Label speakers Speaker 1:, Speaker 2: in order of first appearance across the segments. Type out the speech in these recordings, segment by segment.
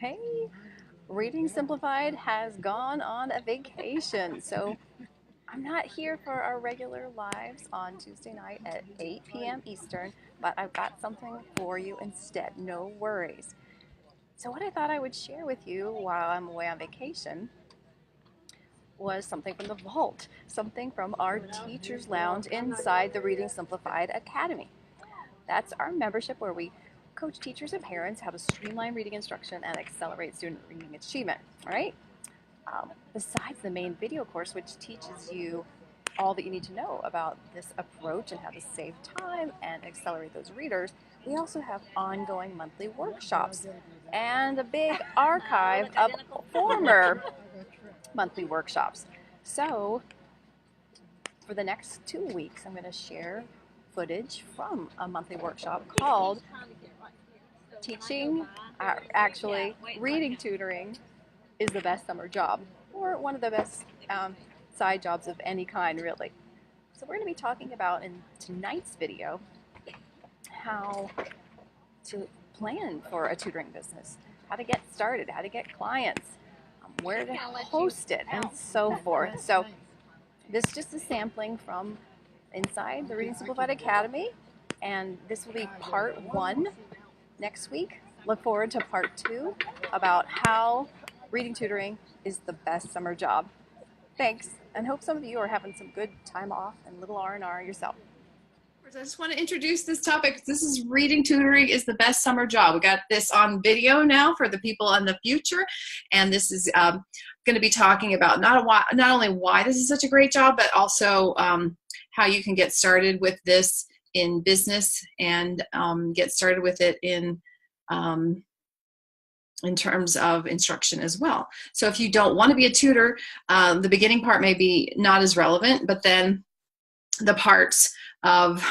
Speaker 1: Hey, Reading Simplified has gone on a vacation, so I'm not here for our regular lives on Tuesday night at 8 p.m. Eastern, but I've got something for you instead. No worries. So, what I thought I would share with you while I'm away on vacation was something from the vault, something from our Teacher's Lounge inside the Reading Simplified Academy. That's our membership where we coach teachers and parents how to streamline reading instruction and accelerate student reading achievement, all right? Besides the main video course, which teaches you all that you need to know about this approach and how to save time and accelerate those readers, we also have ongoing monthly workshops and a big archive of former monthly workshops. So for the next 2 weeks, I'm going to share footage from a monthly workshop called Reading Tutoring is the Best Summer Job, or one of the best side jobs of any kind, really. So we're going to be talking about in tonight's video how to plan for a tutoring business, how to get started, how to get clients, where to host it, and so forth. So this is just a sampling from inside the Reading Simplified Academy, and this will be part 1 next week. Look forward to part 2 about how reading tutoring is the best summer job. Thanks, and hope some of you are having some good time off and little R&R yourself.
Speaker 2: I just want to introduce this topic. This is reading tutoring is the best summer job. We got this on video now for the people in the future, and this is going to be talking about not only why this is such a great job, but also how you can get started with this in business and get started with it in terms of instruction as well. So if you don't want to be a tutor, the beginning part may be not as relevant, but then the parts of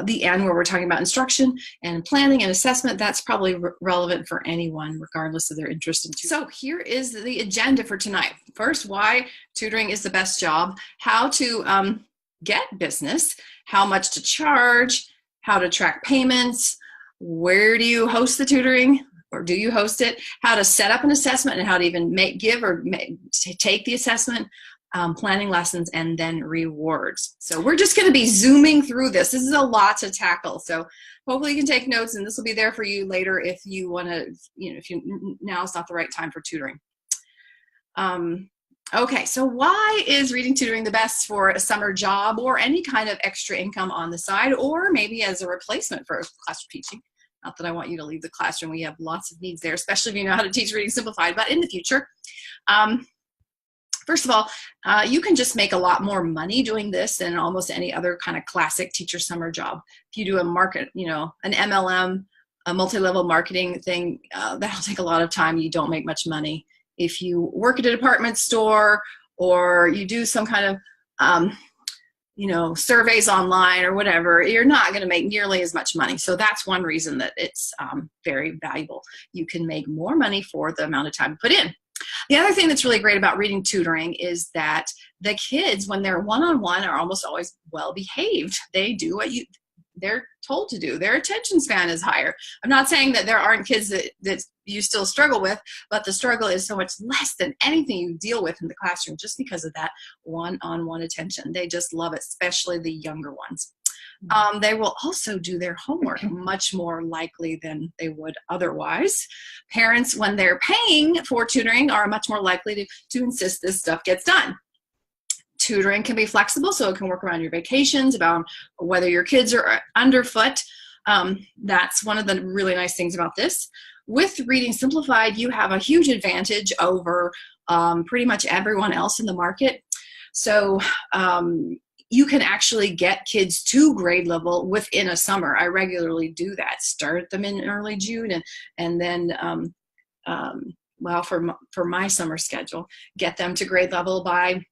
Speaker 2: the end where we're talking about instruction and planning and assessment, that's probably relevant for anyone regardless of their interest in tutoring. So here is the agenda for tonight. First, why tutoring is the best job, how to get business, how much to charge, how to track payments, where do you host the tutoring, or do you host it, how to set up an assessment and how to even take the assessment, planning lessons, and then rewards. So we're just going to be zooming through this. This is a lot to tackle. So hopefully you can take notes, and this will be there for you later if you want to, now is not the right time for tutoring. Okay, so why is reading tutoring the best for a summer job or any kind of extra income on the side, or maybe as a replacement for classroom teaching? Not that I want you to leave the classroom. We have lots of needs there, especially if you know how to teach Reading Simplified, but in the future. First of all, you can just make a lot more money doing this than almost any other kind of classic teacher summer job. If you do a an MLM, a multi-level marketing thing, that'll take a lot of time. You don't make much money. If you work at a department store or you do some kind of surveys online or whatever, you're not going to make nearly as much money. So that's one reason that it's very valuable. You can make more money for the amount of time you put in. The other thing that's really great about reading tutoring is that the kids, when they're one-on-one, are almost always well-behaved. They do what they're told to do. Their attention span is higher. I'm not saying that there aren't kids that you still struggle with, but the struggle is so much less than anything you deal with in the classroom just because of that one-on-one attention. They just love it, especially the younger ones. They will also do their homework much more likely than they would otherwise. Parents, when they're paying for tutoring, are much more likely to insist this stuff gets done. Tutoring can be flexible, so it can work around your vacations, about whether your kids are underfoot. That's one of the really nice things about this. With Reading Simplified, you have a huge advantage over pretty much everyone else in the market. So you can actually get kids to grade level within a summer. I regularly do that. Start them in early June and then, for my summer schedule, get them to grade level by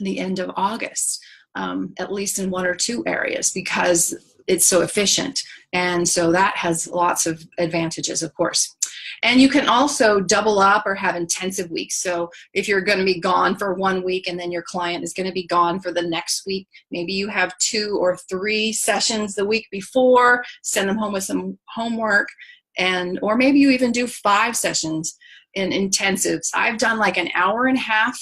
Speaker 2: the end of August, at least in 1 or 2 areas, because it's so efficient. And so that has lots of advantages, of course. And you can also double up or have intensive weeks. So if you're going to be gone for 1 week and then your client is going to be gone for the next week, maybe you have 2 or 3 sessions the week before, send them home with some homework, and or maybe you even do 5 sessions in intensives. I've done like an hour and a half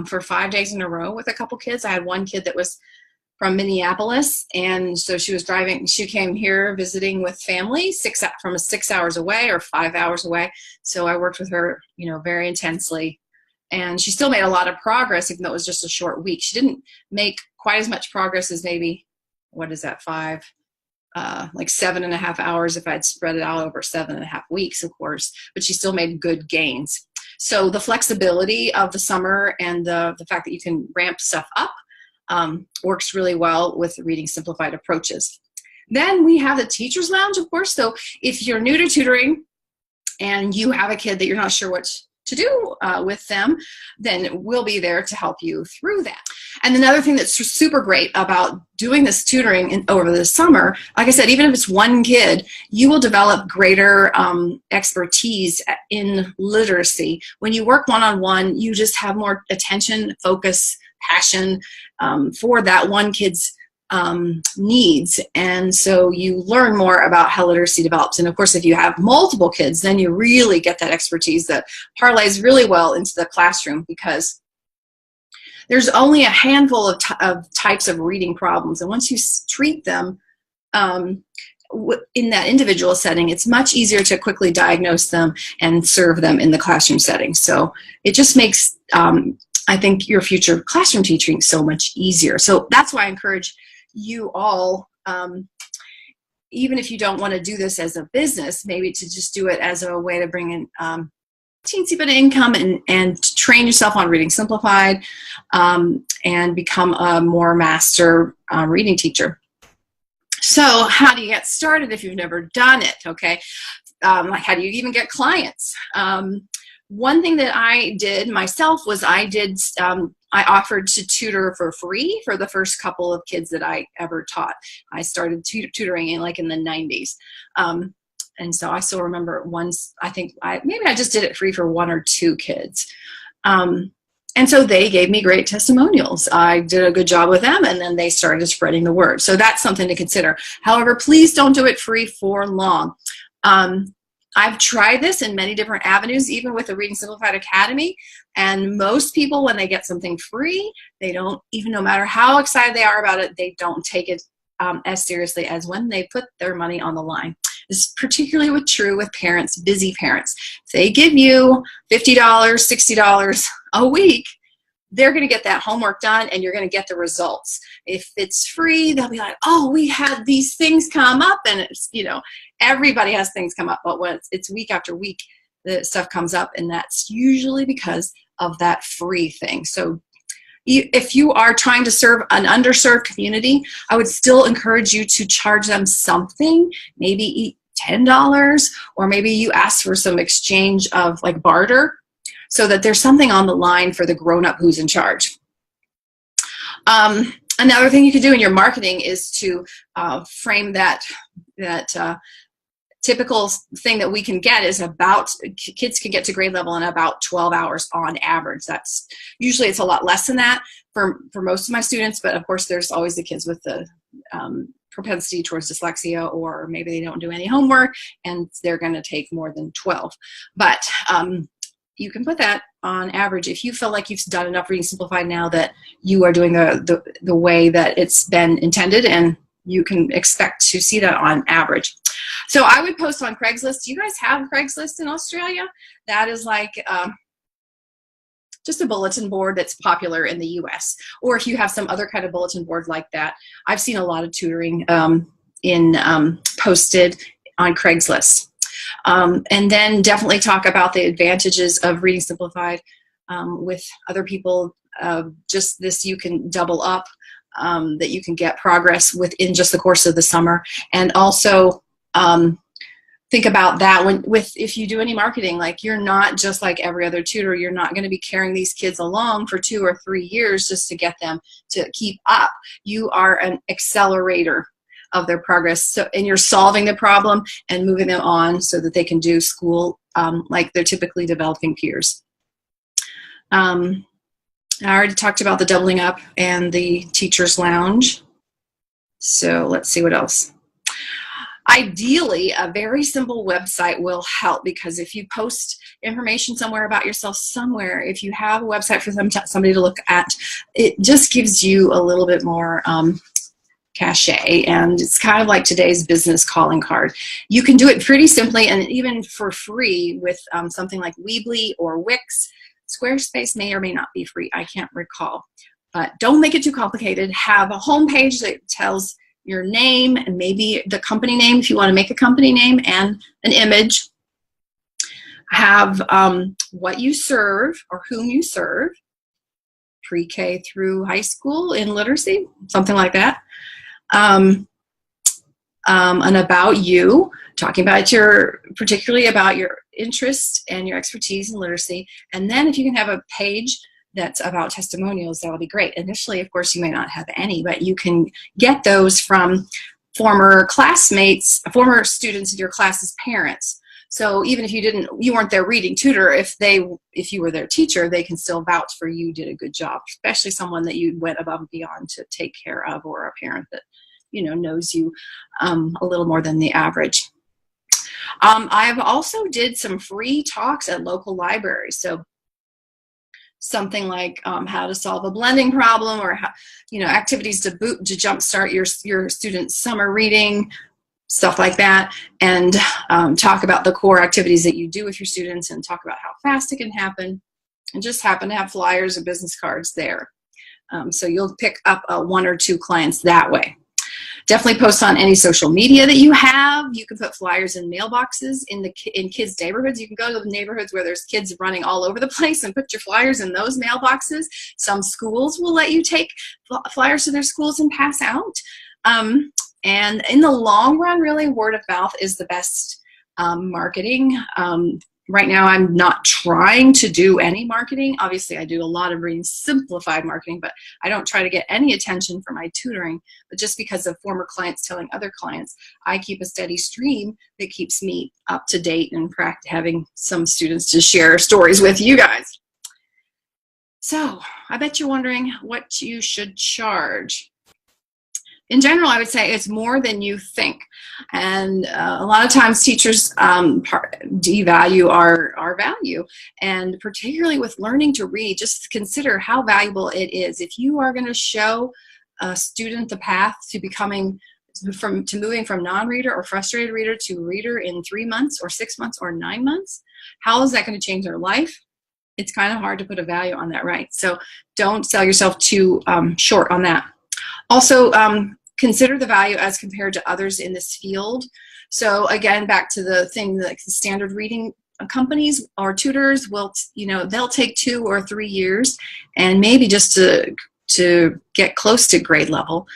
Speaker 2: for 5 days in a row with a couple kids. I had one kid that was from Minneapolis, and so she was driving. She came here visiting with family from 6 hours away or 5 hours away. So I worked with her, very intensely, and she still made a lot of progress, even though it was just a short week. She didn't make quite as much progress as maybe, what is that, like 7.5 hours if I'd spread it out over 7.5 weeks, of course, but she still made good gains. So the flexibility of the summer and the fact that you can ramp stuff up works really well with Reading Simplified approaches. Then we have the Teacher's Lounge, of course. So if you're new to tutoring and you have a kid that you're not sure what to do with them, then we'll be there to help you through that. And another thing that's super great about doing this tutoring over the summer, like I said, even if it's one kid, you will develop greater expertise in literacy. When you work one-on-one, you just have more attention, focus, passion for that one kid's needs, and so you learn more about how literacy develops. And of course, if you have multiple kids, then you really get that expertise that parlays really well into the classroom, because there's only a handful of types of reading problems, and once you treat them in that individual setting, it's much easier to quickly diagnose them and serve them in the classroom setting. So it just makes I think your future classroom teaching so much easier. So that's why I encourage you all, even if you don't want to do this as a business, maybe to just do it as a way to bring in teensy bit of income and train yourself on Reading Simplified and become a more master reading teacher. So how do you get started if you've never done it? Okay, like how do you even get clients? One thing that I did myself was I offered to tutor for free for the first couple of kids that I ever taught. I started tutoring in the 90s. And so I still remember once, maybe I just did it free for 1 or 2 kids. And so they gave me great testimonials. I did a good job with them, and then they started spreading the word. So that's something to consider. However, please don't do it free for long. I've tried this in many different avenues, even with the Reading Simplified Academy, and most people, when they get something free, they don't, even no matter how excited they are about it, they don't take it as seriously as when they put their money on the line. This is particularly true with parents, busy parents. If they give you $50, $60 a week, they're going to get that homework done, and you're going to get the results. If it's free, they'll be like, oh, we had these things come up, and it's, everybody has things come up, but when it's week after week, the stuff comes up, and that's usually because of that free thing. So if you are trying to serve an underserved community, I would still encourage you to charge them something, maybe $10, or maybe you ask for some exchange of barter, so that there's something on the line for the grown-up who's in charge. Another thing you could do in your marketing is to frame that typical thing that we can get is kids can get to grade level in about 12 hours on average. That's usually, it's a lot less than that for most of my students, but of course there's always the kids with the propensity towards dyslexia, or maybe they don't do any homework and they're going to take more than 12. But you can put that on average if you feel like you've done enough Reading Simplified now that you are doing the way that it's been intended, and you can expect to see that on average. So I would post on Craigslist. Do you guys have Craigslist in Australia? That is just a bulletin board that's popular in the US. Or if you have some other kind of bulletin board like that, I've seen a lot of tutoring posted on Craigslist. And then definitely talk about the advantages of Reading Simplified with other people. Just this, you can double up, that you can get progress within just the course of the summer. And also think about that if you do any marketing, you're not just like every other tutor. You're not going to be carrying these kids along for 2 or 3 years just to get them to keep up. You are an accelerator of their progress, and you're solving the problem and moving them on so that they can do school like they're typically developing peers. I already talked about the doubling up and the Teacher's Lounge. So let's see what else. Ideally, a very simple website will help, because if you post information somewhere about yourself somewhere, if you have a website for somebody to look at, it just gives you a little bit more cachet, and it's kind of like today's business calling card. You can do it pretty simply and even for free with something like Weebly or Wix. Squarespace may or may not be free, I can't recall. But don't make it too complicated. Have a home page that tells your name and maybe the company name if you want to make a company name, and an image. Have what you serve or whom you serve, pre-K through high school in literacy, something like that. And about you, talking about particularly about your interest and your expertise in literacy. And then if you can have a page that's about testimonials, that'll be great. Initially, of course, you may not have any, but you can get those from former classmates, former students in your class's parents. So even if you weren't their reading tutor, if you were their teacher, they can still vouch for you did a good job, especially someone that you went above and beyond to take care of, or a parent that knows you a little more than the average. I've also did some free talks at local libraries. So something like how to solve a blending problem, or how, activities to jumpstart your students' summer reading, stuff like that, and talk about the core activities that you do with your students, and talk about how fast it can happen, and just happen to have flyers and business cards there. So you'll pick up 1 or 2 clients that way. Definitely post on any social media that you have. You can put flyers in mailboxes in kids' neighborhoods. You can go to the neighborhoods where there's kids running all over the place and put your flyers in those mailboxes. Some schools will let you take flyers to their schools and pass out. And in the long run, really, word of mouth is the best marketing. Right now, I'm not trying to do any marketing. Obviously, I do a lot of Reading Simplified marketing, but I don't try to get any attention for my tutoring. But just because of former clients telling other clients, I keep a steady stream that keeps me up to date and having some students to share stories with you guys. So I bet you're wondering what you should charge. In general, I would say it's more than you think. And a lot of times teachers devalue our value. And particularly with learning to read, just consider how valuable it is. If you are going to show a student the path to moving from non-reader or frustrated reader to reader in 3 months or 6 months or 9 months, how is that going to change their life? It's kind of hard to put a value on that, right? So don't sell yourself too short on that. Also, consider the value as compared to others in this field. So again, back to the thing, like the standard reading companies or tutors will, they'll take 2 or 3 years, and maybe just to get close to grade level.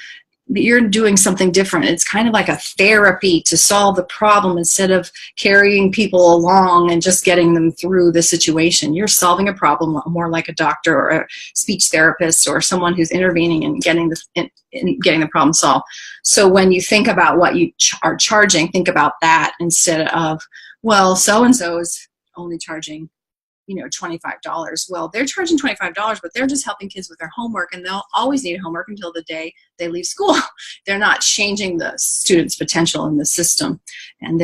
Speaker 2: But you're doing something different. It's kind of like a therapy to solve the problem instead of carrying people along and just getting them through the situation. You're solving a problem more like a doctor or a speech therapist or someone who's intervening and getting the problem solved. So when you think about what you are charging, think about that instead of, well, so-and-so is only charging $25. Well, they're charging $25, but they're just helping kids with their homework, and they'll always need homework until the day they leave school. They're not changing the student's potential in the system, and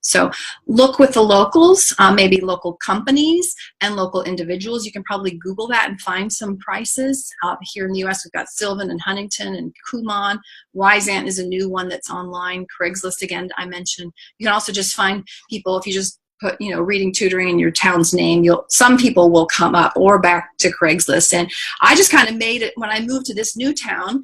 Speaker 2: so look with the locals, maybe local companies and local individuals. You can probably Google that and find some prices. Here in the U.S., we've got Sylvan and Huntington and Kumon. Wyzant is a new one that's online. Craigslist, again, I mentioned. You can also just find people, if you just put, reading tutoring in your town's name, some people will come up, or back to Craigslist. And I just kind of made it when I moved to this new town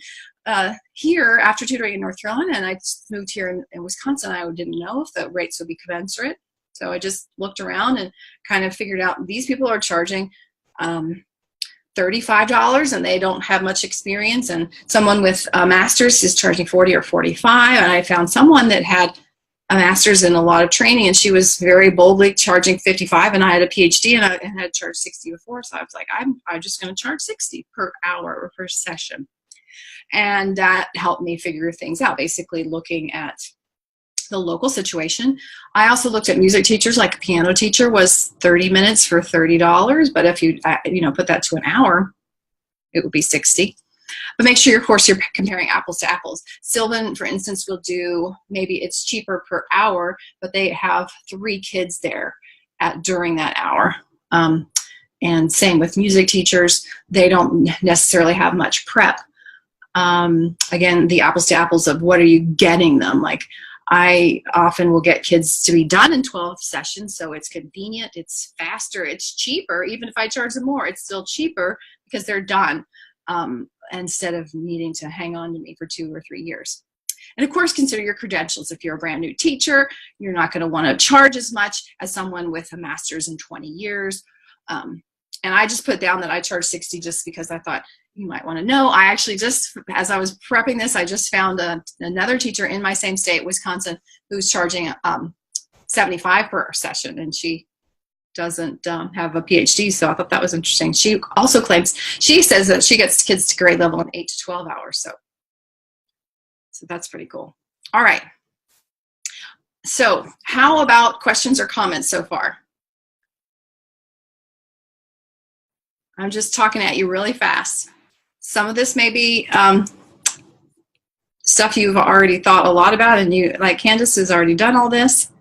Speaker 2: here after tutoring in North Carolina, and I moved here in Wisconsin. I didn't know if the rates would be commensurate. So I just looked around and kind of figured out these people are charging $35 and they don't have much experience. And someone with a master's is charging $40 or $45. And I found someone that had a master's in a lot of training, and she was very boldly charging $55, and I had a PhD and I had charged $60 before. So I was like, I'm just going to charge $60 per hour or per session. And that helped me figure things out, basically looking at the local situation. I also looked at music teachers, like a piano teacher was 30 minutes for $30, but if you put that to an hour, it would be $60. But make sure, of course, you're comparing apples to apples. Sylvan, for instance, will do, maybe it's cheaper per hour, but they have 3 kids there during that hour. And same with music teachers. They don't necessarily have much prep. Again, the apples to apples of what are you getting them? Like, I often will get kids to be done in 12 sessions, so it's convenient, it's faster, it's cheaper. Even if I charge them more, it's still cheaper because they're done, instead of needing to hang on to me for 2 or 3 years. And of course, consider your credentials. If you're a brand new teacher, you're not going to want to charge as much as someone with a master's in 20 years. And I just put down that I charge $60 just because I thought you might want to know. I actually just, as I was prepping this, I just found another teacher in my same state, Wisconsin, who's charging $75 per session, and she doesn't have a PhD, so I thought that was interesting. She also claims, she says that she gets kids to grade level in 8 to 12 hours, so that's pretty cool. All right. So how about questions or comments so far? I'm just talking at you really fast. Some of this may be stuff you've already thought a lot about, and you, like Candace, has already done all this.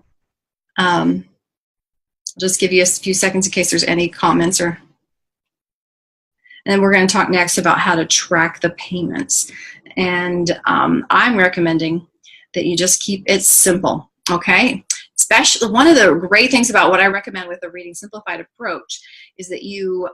Speaker 2: Just give you a few seconds in case there's any comments. And then we're going to talk next about how to track the payments. And I'm recommending that you just keep it simple, okay? Especially, one of the great things about what I recommend with the Reading Simplified approach is that you,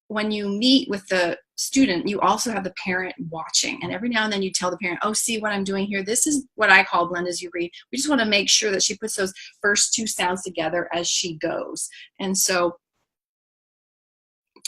Speaker 2: when you meet with the student, you also have the parent watching, and every now and then you tell the parent, oh, see what I'm doing here, this is what I call blend as you read. We just want to make sure that she puts those first 2 sounds together as she goes. And so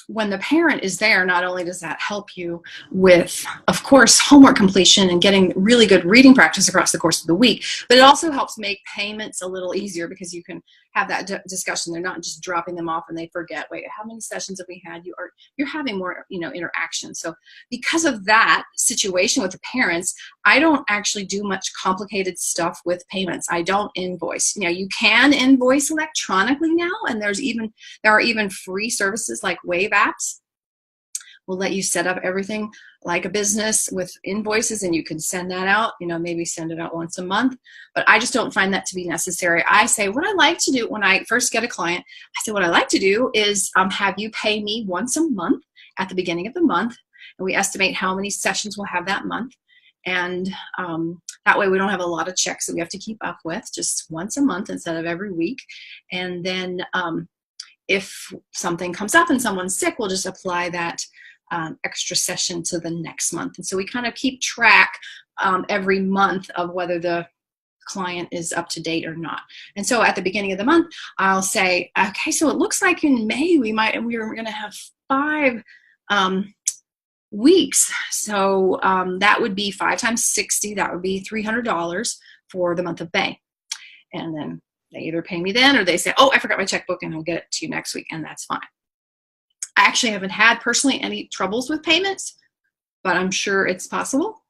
Speaker 2: when the parent is there, not only does that help you with, of course, homework completion and getting really good reading practice across the course of the week, but it also helps make payments a little easier because you can have that discussion. They're not just dropping them off and they forget, wait, how many sessions have we had? You're having more, interaction. So because of that situation with the parents, I don't actually do much complicated stuff with payments. I don't invoice. You can invoice electronically now, and there are even free services like Wave apps. Will let you set up everything like a business with invoices, and you can send that out, maybe send it out once a month. But I just don't find that to be necessary. I say what I like to do when I first get a client, I say what I like to do is have you pay me once a month at the beginning of the month, and we estimate how many sessions we'll have that month. And that way we don't have a lot of checks that we have to keep up with, just once a month instead of every week. And then if something comes up and someone's sick, we'll just apply that extra session to the next month. And so we kind of keep track every month of whether the client is up to date or not. And so at the beginning of the month, I'll say, okay, so it looks like in May we're going to have 5 weeks. So that would be 5 times 60. That would be $300 for the month of May. And then they either pay me then, or they say, oh, I forgot my checkbook, and I'll get it to you next week, and that's fine. I actually haven't had personally any troubles with payments, but I'm sure it's possible.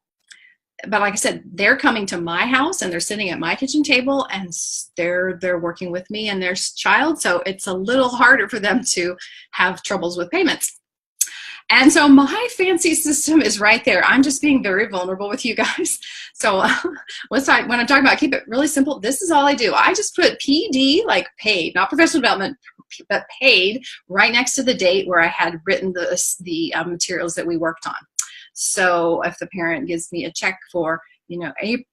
Speaker 2: But like I said, they're coming to my house and they're sitting at my kitchen table, and they're working with me and their child, so it's a little harder for them to have troubles with payments. And so my fancy system is right there. I'm just being very vulnerable with you guys. So when I'm talking about keep it really simple, this is all I do. I just put PD, like paid, not professional development, but paid, right next to the date where I had written the materials that we worked on. So if the parent gives me a check for,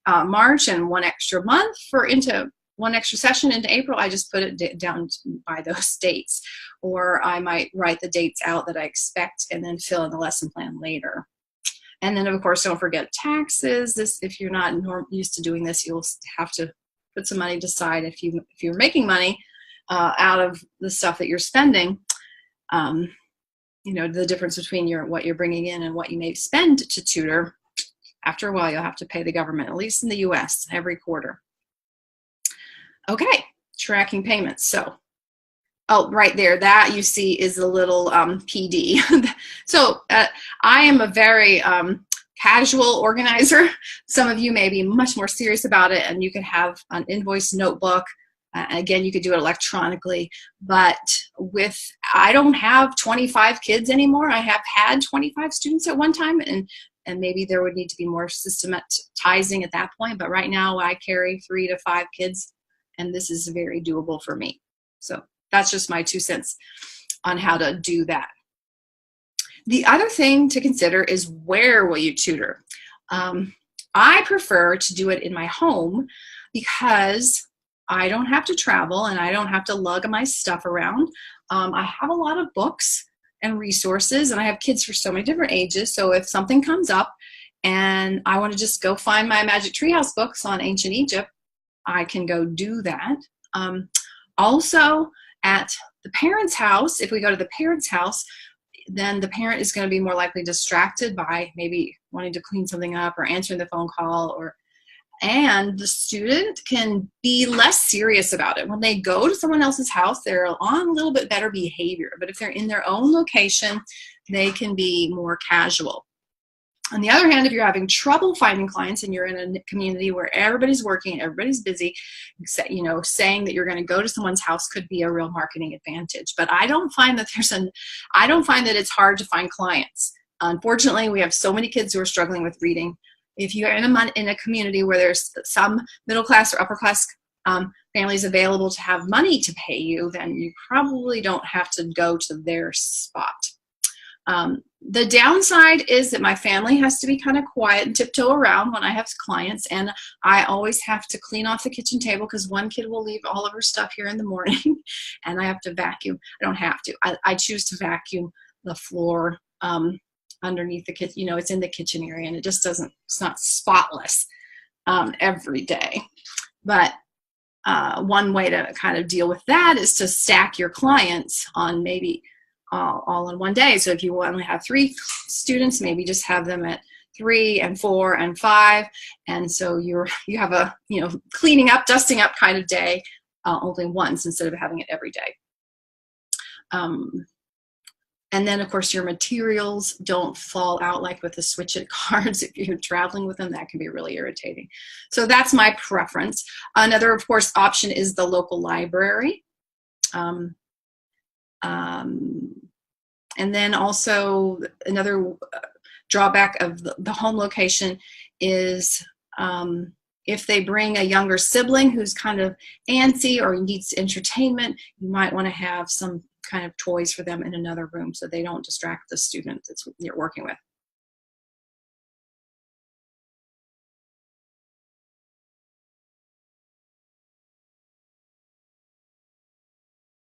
Speaker 2: March and 1 extra month into 1 extra session into April, I just put it down by those dates. Or I might write the dates out that I expect and then fill in the lesson plan later. And then, of course, don't forget taxes. If you're not used to doing this, you'll have to put some money aside. If you're making money out of the stuff that you're spending, the difference between what you're bringing in and what you may spend to tutor, after a while you'll have to pay the government, at least in the US, every quarter. Okay, tracking payments. So, right there, that you see is a little PD. So I am a very casual organizer. Some of you may be much more serious about it, and you can have an invoice notebook Again, you could do it electronically, but I don't have 25 kids anymore. I have had 25 students at one time, and maybe there would need to be more systematizing at that point. But right now I carry 3 to 5 kids, and this is very doable for me. So that's just my 2 cents on how to do that. The other thing to consider is, where will you tutor? I prefer to do it in my home because I don't have to travel and I don't have to lug my stuff around. I have a lot of books and resources, and I have kids for so many different ages. So if something comes up and I want to just go find my Magic Treehouse books on ancient Egypt, I can go do that. Also, at the parent's house, if we go to the parent's house, then the parent is going to be more likely distracted by maybe wanting to clean something up or answering the phone call, and the student can be less serious about it. When they go to someone else's house, they're on a little bit better behavior. But if they're in their own location, they can be more casual. On the other hand, if you're having trouble finding clients and you're in a community where everybody's working, everybody's busy, saying that you're going to go to someone's house could be a real marketing advantage. But I don't find that it's hard to find clients. Unfortunately, we have so many kids who are struggling with reading. If you're in a community where there's some middle class or upper class families available to have money to pay you, then you probably don't have to go to their spot. The downside is that my family has to be kind of quiet and tiptoe around when I have clients, and I always have to clean off the kitchen table because one kid will leave all of her stuff here in the morning, and I have to vacuum. I don't have to. I choose to vacuum the floor underneath the kitchen. It's in the kitchen area, and it's not spotless every day. But one way to kind of deal with that is to stack your clients on maybe all in one day. So if you only have 3 students, maybe just have them at 3 and 4 and 5. And so you have a cleaning up, dusting up kind of day only once instead of having it every day. And then, of course, your materials don't fall out like with the Switch-It cards. If you're traveling with them, that can be really irritating. So that's my preference. Another, of course, option is the local library. And then also another drawback of the home location is if they bring a younger sibling who's kind of antsy or needs entertainment, you might want to have some kind of toys for them in another room so they don't distract the student that you're working with.